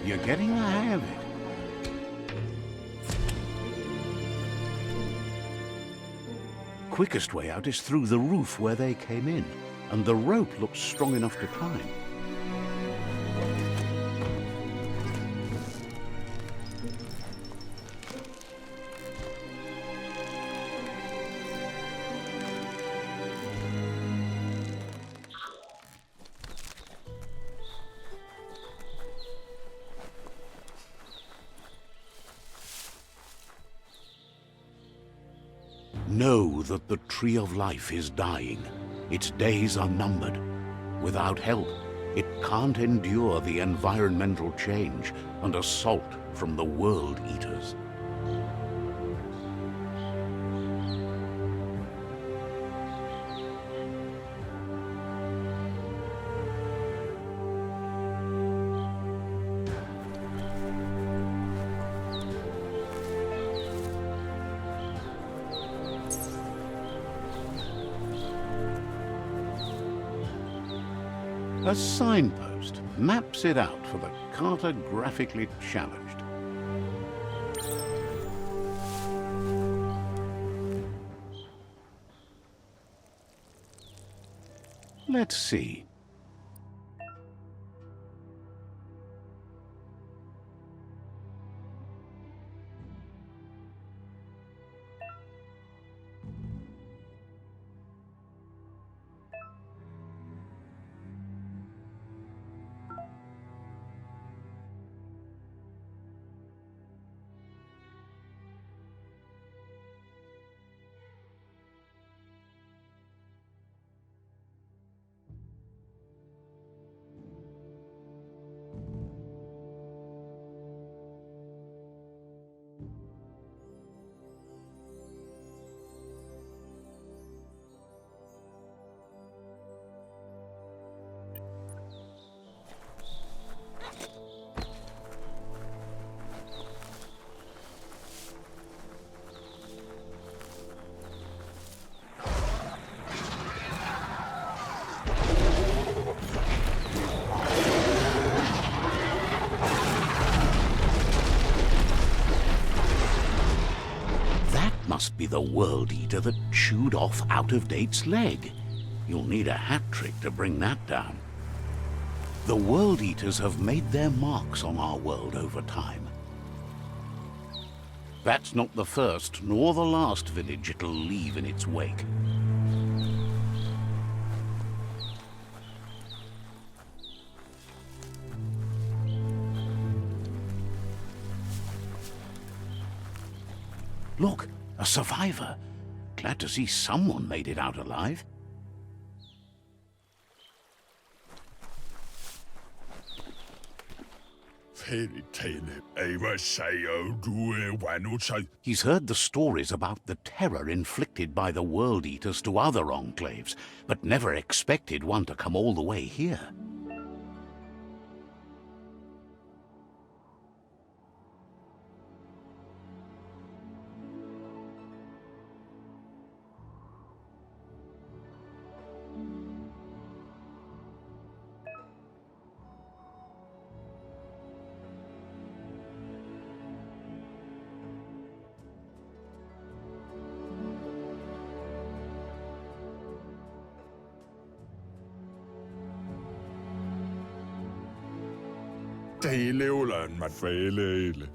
You're getting the hang of it. Quickest way out is through the roof where they came in, and the rope looks strong enough to climb. Know that the Tree of Life is dying. Its days are numbered. Without help, it can't endure the environmental change and assault from the World Eaters. A signpost maps it out for the cartographically challenged. Let's see. Must be the World Eater that chewed off Out-of-Date's leg. You'll need a hat trick to bring that down. The World Eaters have made their marks on our world over time. That's not the first nor the last village it'll leave in its wake. Look! A survivor. Glad to see someone made it out alive. He's heard the stories about the terror inflicted by the World Eaters to other enclaves, but never expected one to come all the way here.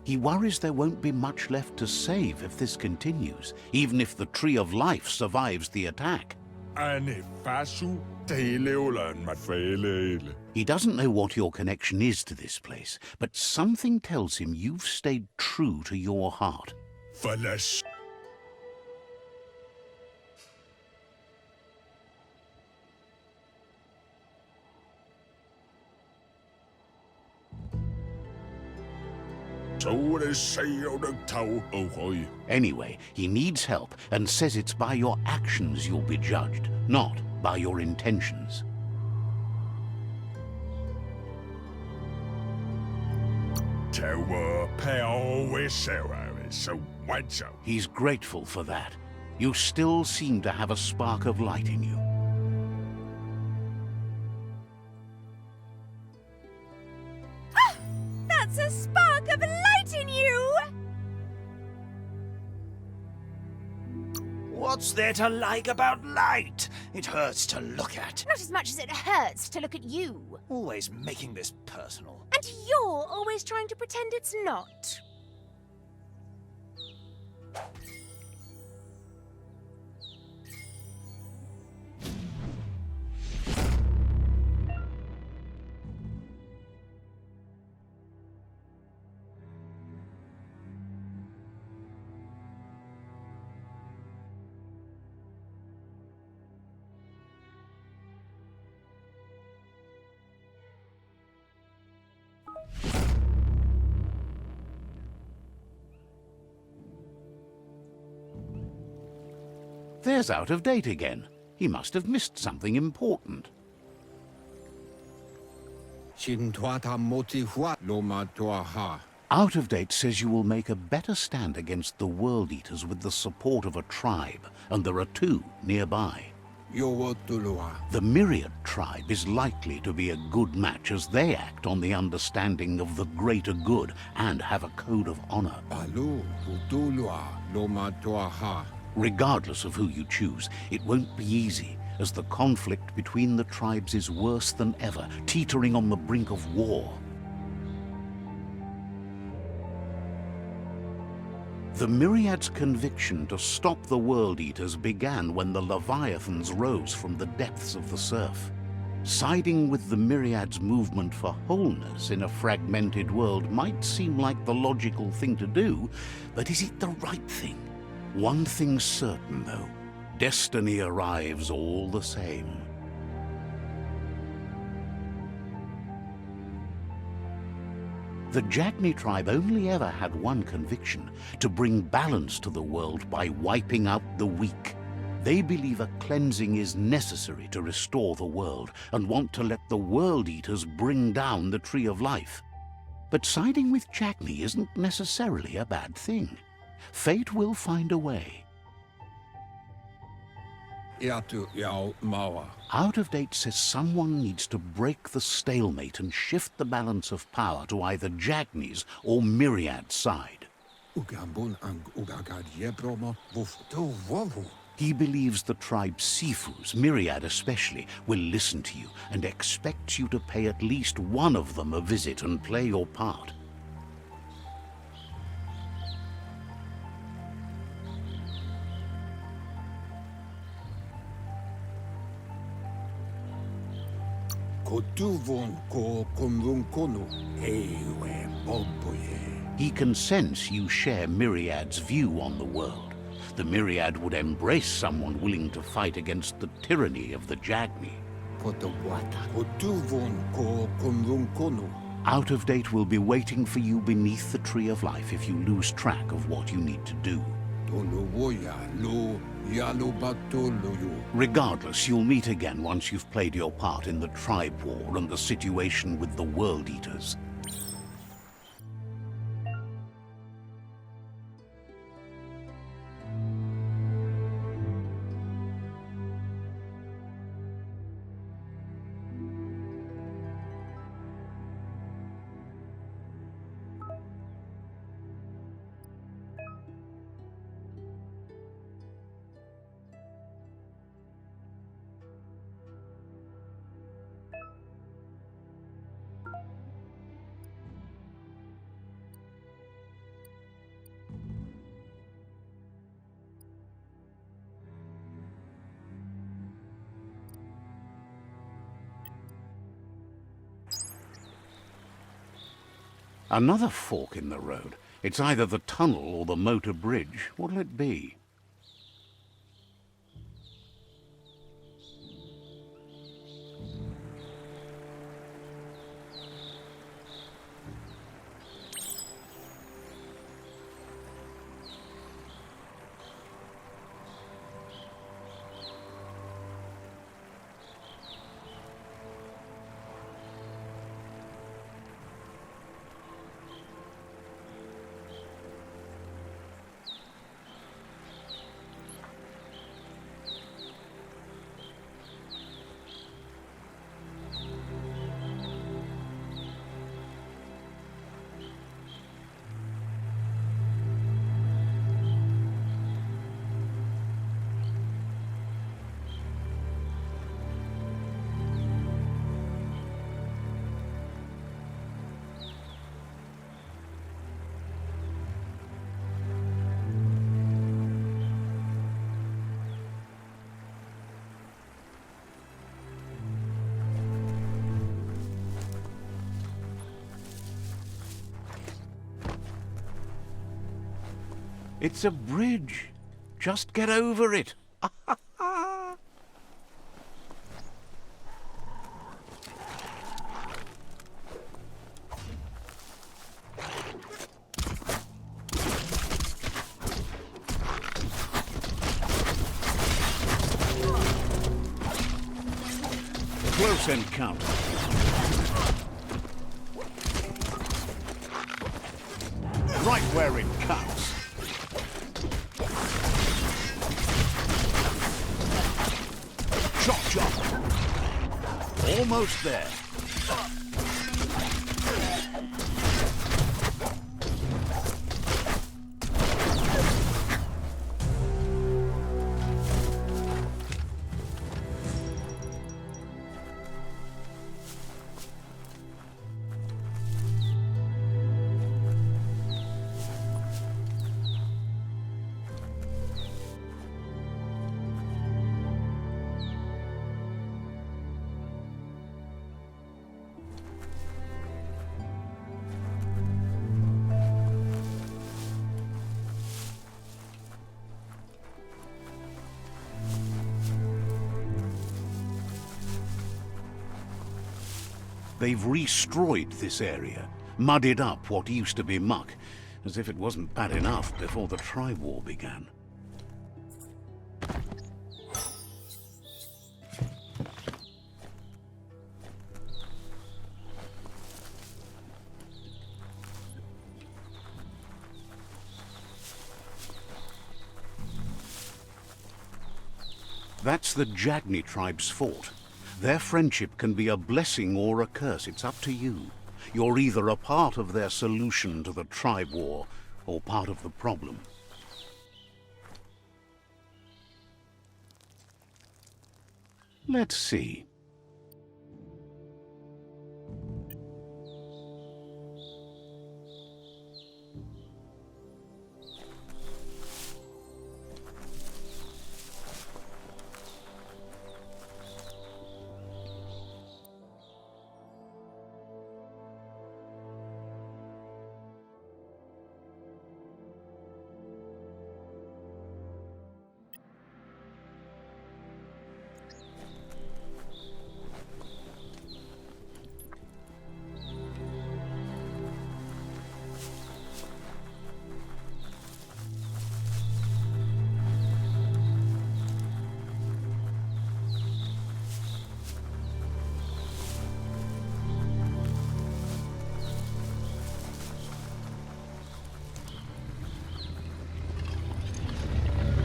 He worries there won't be much left to save if this continues, even if the Tree of Life survives the attack. He doesn't know what your connection is to this place, but something tells him you've stayed true to your heart. Anyway, he needs help and says it's by your actions you'll be judged, not by your intentions. He's grateful for that. You still seem to have a spark of light in you. That's a spark of light in you! What's there to like about light? It hurts to look at. Not as much as it hurts to look at you. Always making this personal. And you're always trying to pretend it's not. There's Out of Date again. He must have missed something important. Out of Date says you will make a better stand against the World Eaters with the support of a tribe, and there are two nearby. The Myriad tribe is likely to be a good match as they act on the understanding of the greater good and have a code of honor. Regardless of who you choose, it won't be easy, as the conflict between the tribes is worse than ever, teetering on the brink of war. The Myriad's conviction to stop the World Eaters began when the Leviathans rose from the depths of the surf. Siding with the Myriad's movement for wholeness in a fragmented world might seem like the logical thing to do, but is it the right thing? One thing's certain, though. Destiny arrives all the same. The Jagni tribe only ever had one conviction: to bring balance to the world by wiping out the weak. They believe a cleansing is necessary to restore the world, and want to let the World Eaters bring down the Tree of Life. But siding with Jagni isn't necessarily a bad thing. Fate will find a way. Out of Date says someone needs to break the stalemate and shift the balance of power to either Jagni's or Myriad's side. He believes the tribe Sifus, Myriad especially, will listen to you and expects you to pay at least one of them a visit and play your part. He can sense you share Myriad's view on the world. The Myriad would embrace someone willing to fight against the tyranny of the Jagni. Out of Date will be waiting for you beneath the Tree of Life if you lose track of what you need to do. Regardless, you'll meet again once you've played your part in the tribe war and the situation with the World Eaters. Another fork in the road. It's either the tunnel or the motor bridge. What'll it be? It's a bridge. Just get over it. Close encounter. Right where it counts. Chop, chop. Almost there. They've destroyed this area, muddied up what used to be muck, as if it wasn't bad enough before the Tribe War began. That's the Jagni tribe's fort. Their friendship can be a blessing or a curse. It's up to you. You're either a part of their solution to the Tribe War, or part of the problem. Let's see.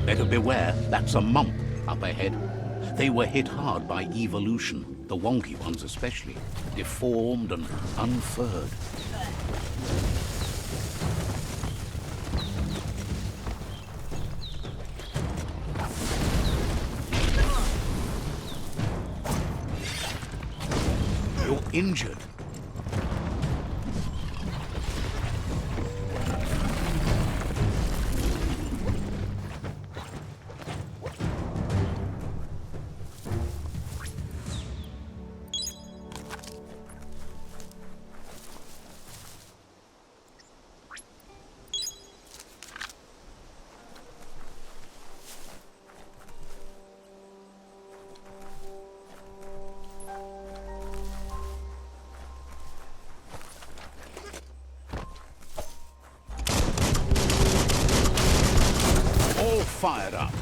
Better beware, that's a mump up ahead. They were hit hard by evolution, the wonky ones especially, deformed and unfurred. You're injured. Fired up.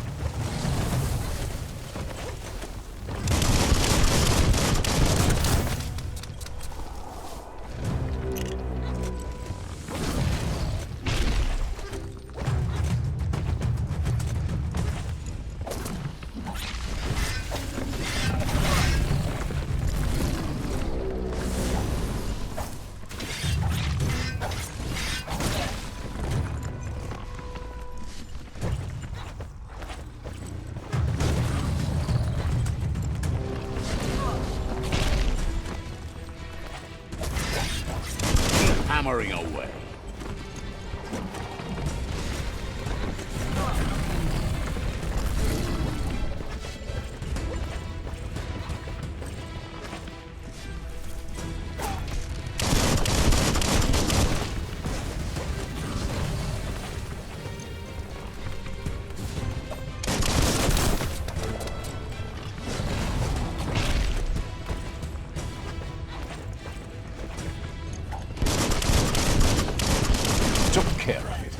Hammering away. care of it.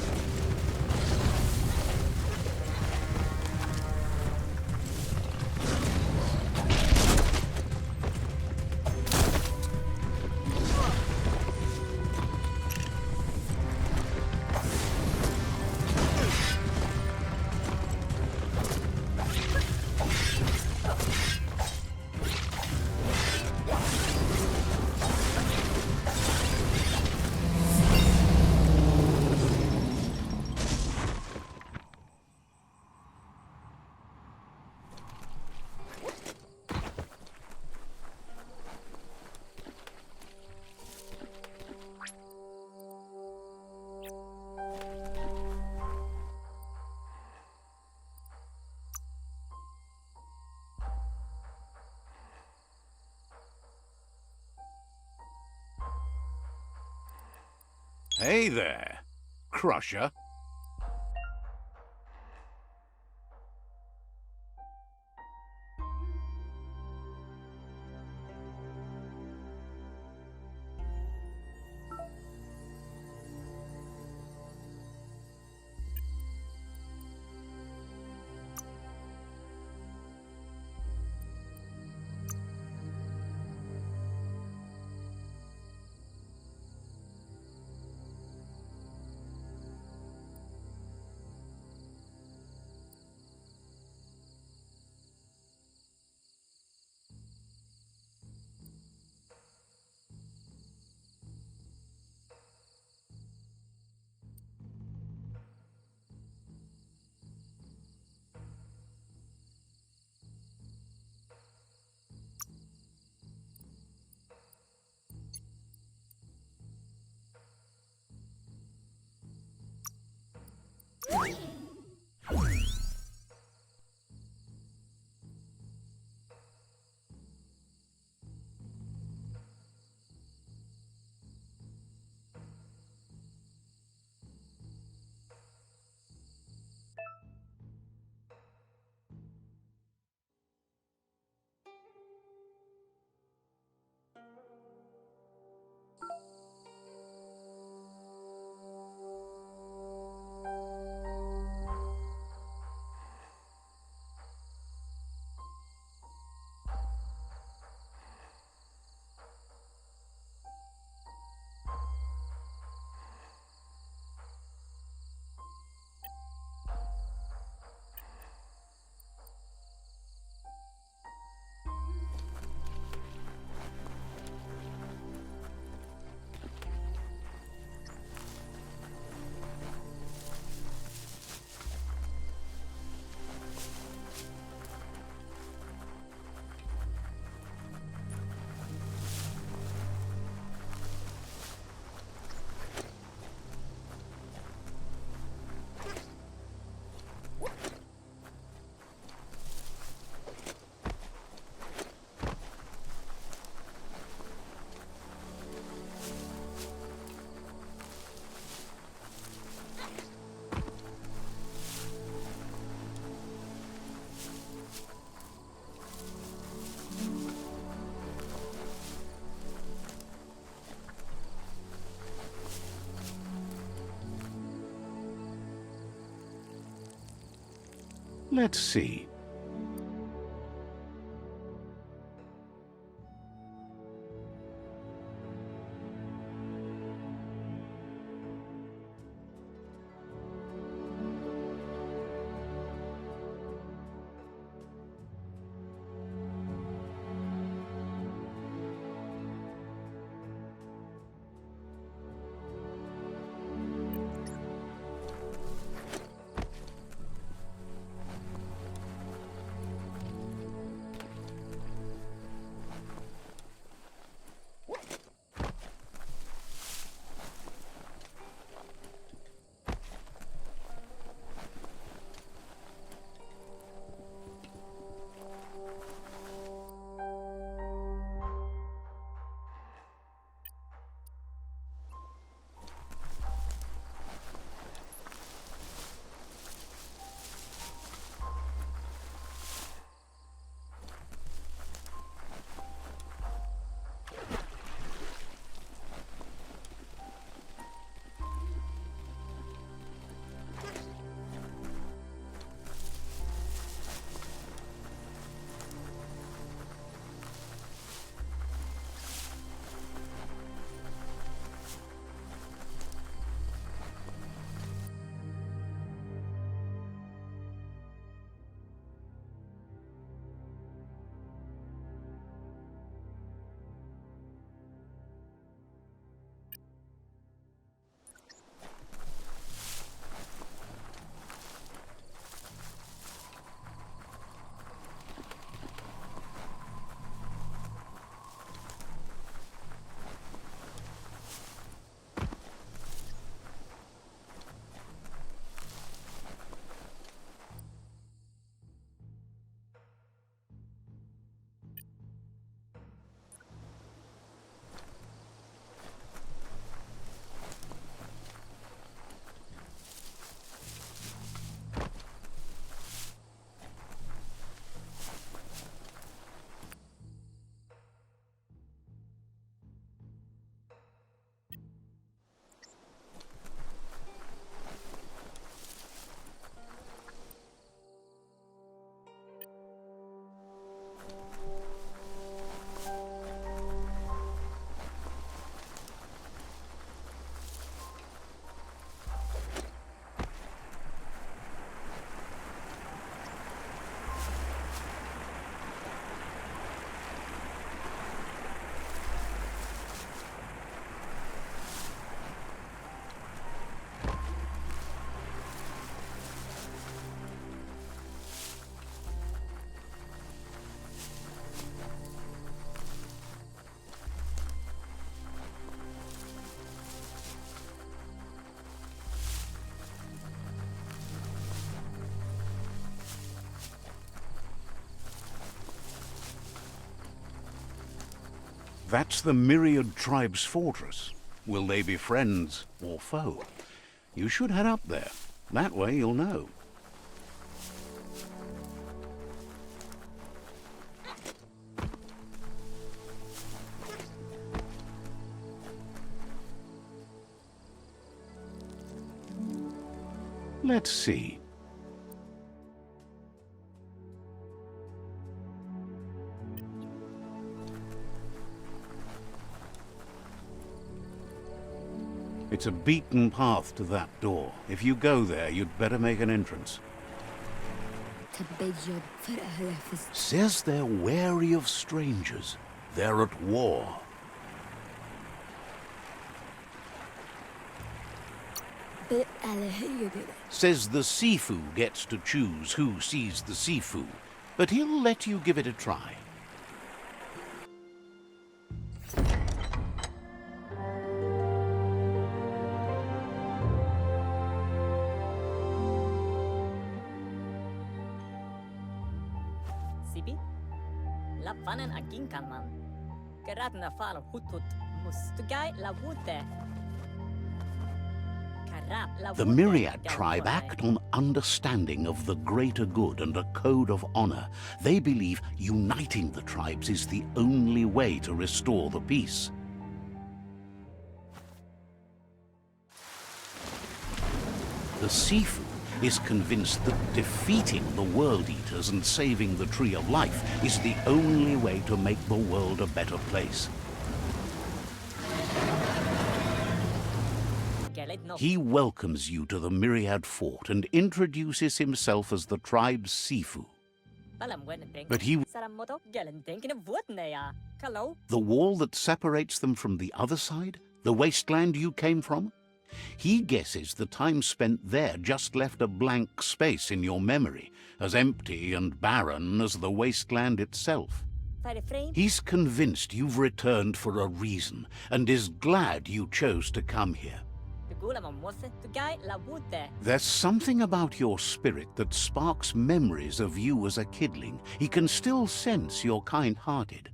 Hey there, Crusher. Let's see. That's the Myriad Tribe's fortress. Will they be friends or foe? You should head up there. That way you'll know. Let's see. It's a beaten path to that door. If you go there, you'd better make an entrance. Says they're wary of strangers. They're at war. Says the Sifu gets to choose who sees the Sifu, but he'll let you give it a try. Sibi? Lapanen aginkanman. Geratna fal hutut mustugai la wute. The Myriad tribe act on understanding of the greater good and a code of honor. They believe uniting the tribes is the only way to restore the peace. The Sifu is convinced that defeating the World Eaters and saving the Tree of Life is the only way to make the world a better place. He welcomes you to the Myriad Fort and introduces himself as the tribe's Sifu. But the wall that separates them from the other side, the wasteland you came from, he guesses the time spent there just left a blank space in your memory, as empty and barren as the wasteland itself. He's convinced you've returned for a reason and is glad you chose to come here. There's something about your spirit that sparks memories of you as a kidling. He can still sense you're kind-hearted.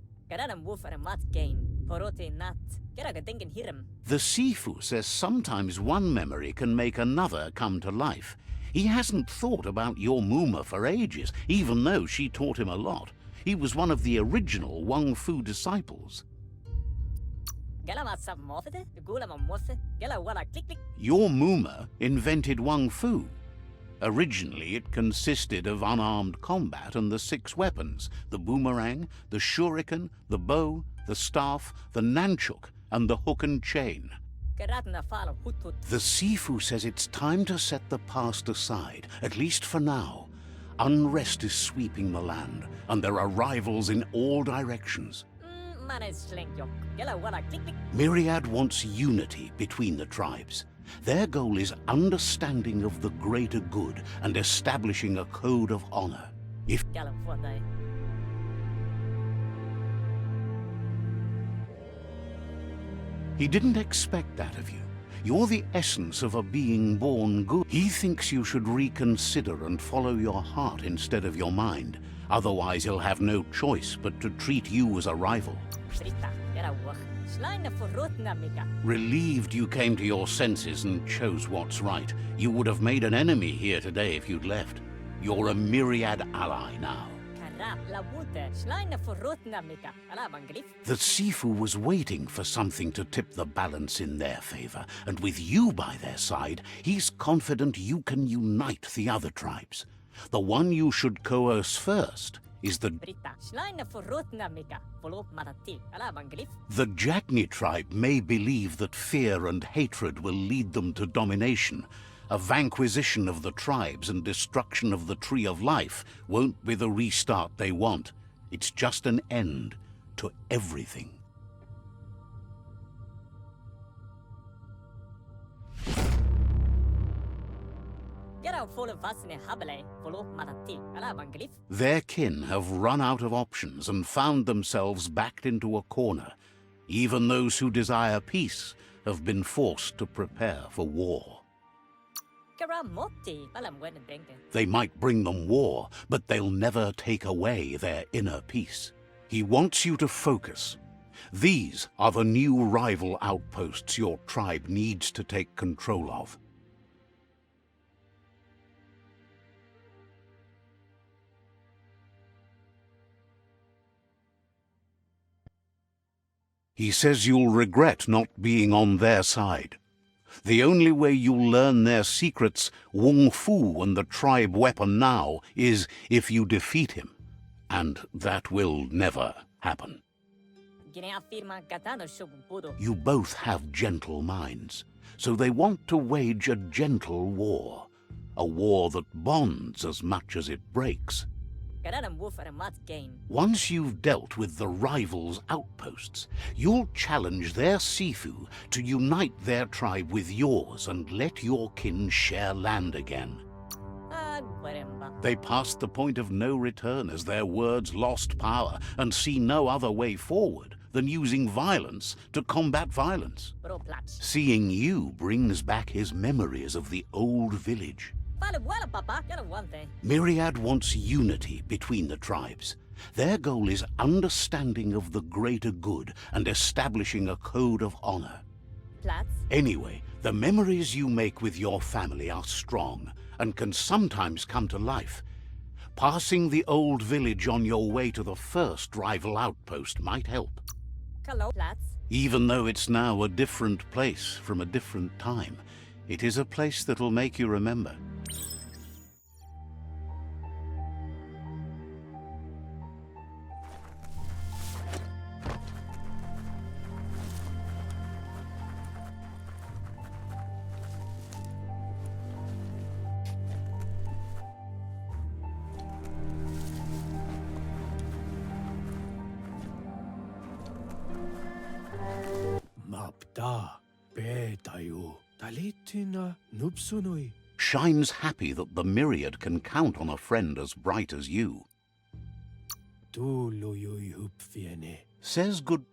The Sifu says sometimes one memory can make another come to life. He hasn't thought about your Muma for ages, even though she taught him a lot. He was one of the original Wang Fu disciples. Your Muma invented Wang Fu. Originally, it consisted of unarmed combat and the 6 weapons: the boomerang, the shuriken, the bow, the staff, the nunchuk, and the hook and chain. The Sifu says it's time to set the past aside, at least for now. Unrest is sweeping the land, and there are rivals in all directions. Myriad wants unity between the tribes. Their goal is understanding of the greater good and establishing a code of honor. He didn't expect that of you. You're the essence of a being born good. He thinks you should reconsider and follow your heart instead of your mind. Otherwise, he'll have no choice but to treat you as a rival. Relieved you came to your senses and chose what's right. You would have made an enemy here today if you'd left. You're a Myriad ally now. The Sifu was waiting for something to tip the balance in their favor, and with you by their side, he's confident you can unite the other tribes. The one you should coerce first is the Jagni tribe may believe that fear and hatred will lead them to domination. A vanquisition of the tribes and destruction of the Tree of Life won't be the restart they want. It's just an end to everything. Their kin have run out of options and found themselves backed into a corner. Even those who desire peace have been forced to prepare for war. They might bring them war, but they'll never take away their inner peace. He wants you to focus. These are the new rival outposts your tribe needs to take control of. He says you'll regret not being on their side. The only way you'll learn their secrets, Wung Fu and the tribe weapon now, is if you defeat him. And that will never happen. You both have gentle minds, so they want to wage a gentle war. A war that bonds as much as it breaks. Once you've dealt with the rivals' outposts, you'll challenge their Sifu to unite their tribe with yours and let your kin share land again. They passed the point of no return as their words lost power and see no other way forward than using violence to combat violence. Seeing you brings back his memories of the old village. Myriad wants unity between the tribes. Their goal is understanding of the greater good and establishing a code of honor. Anyway, the memories you make with your family are strong and can sometimes come to life. Passing the old village on your way to the first rival outpost might help. Even though it's now a different place from a different time, it is a place that'll make you remember. Mapda be tayo talitina nupsunoi. Shine's happy that the Myriad can count on a friend as bright as you. Tu loyoi hupfiene. Says good...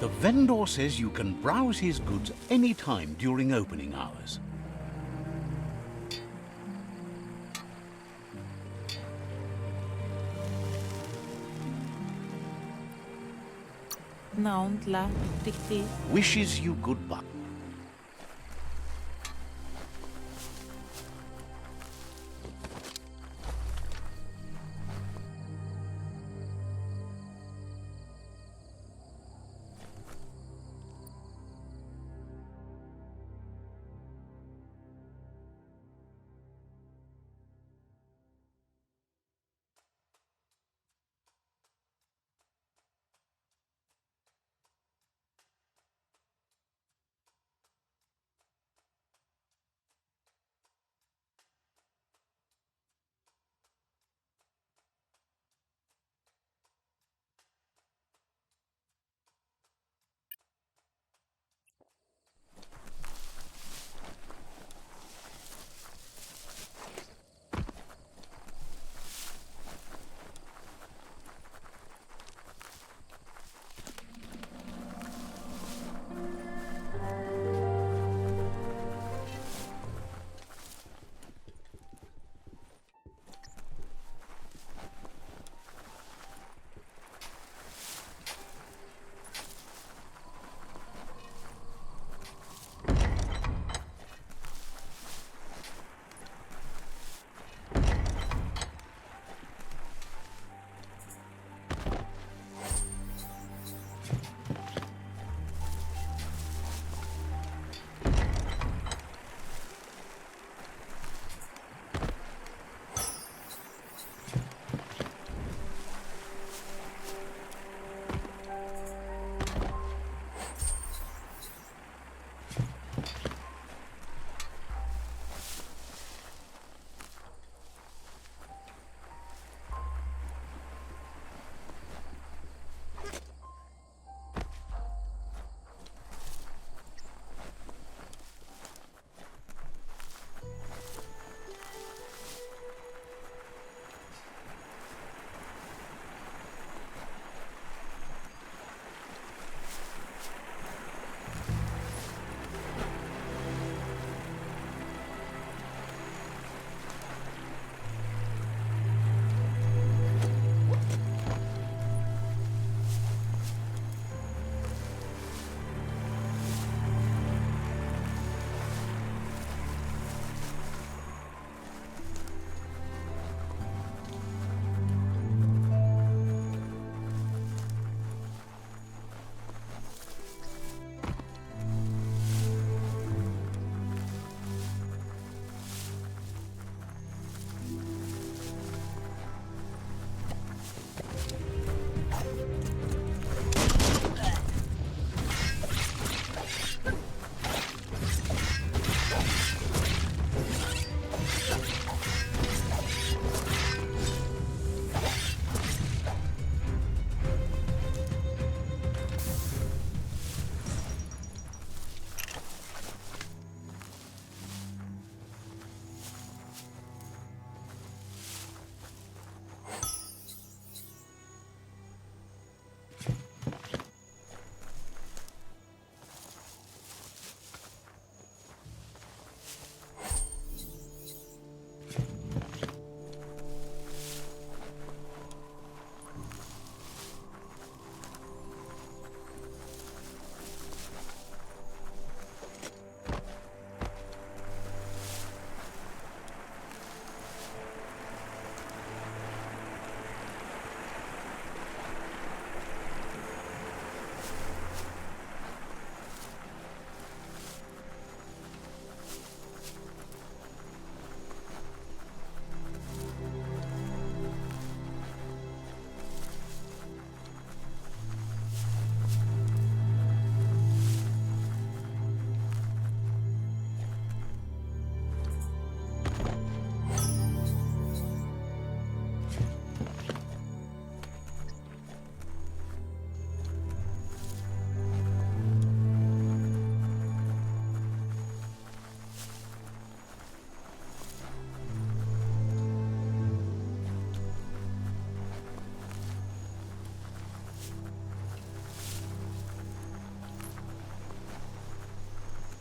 The vendor says you can browse his goods any time during opening hours. Wishes you good luck.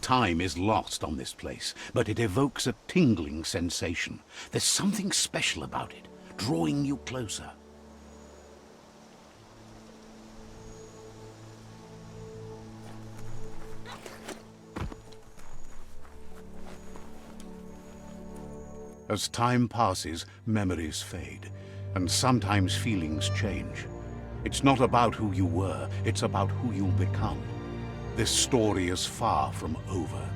Time is lost on this place, but it evokes a tingling sensation. There's something special about it, drawing you closer. As time passes, memories fade, and sometimes feelings change. It's not about who you were, it's about who you'll become. This story is far from over.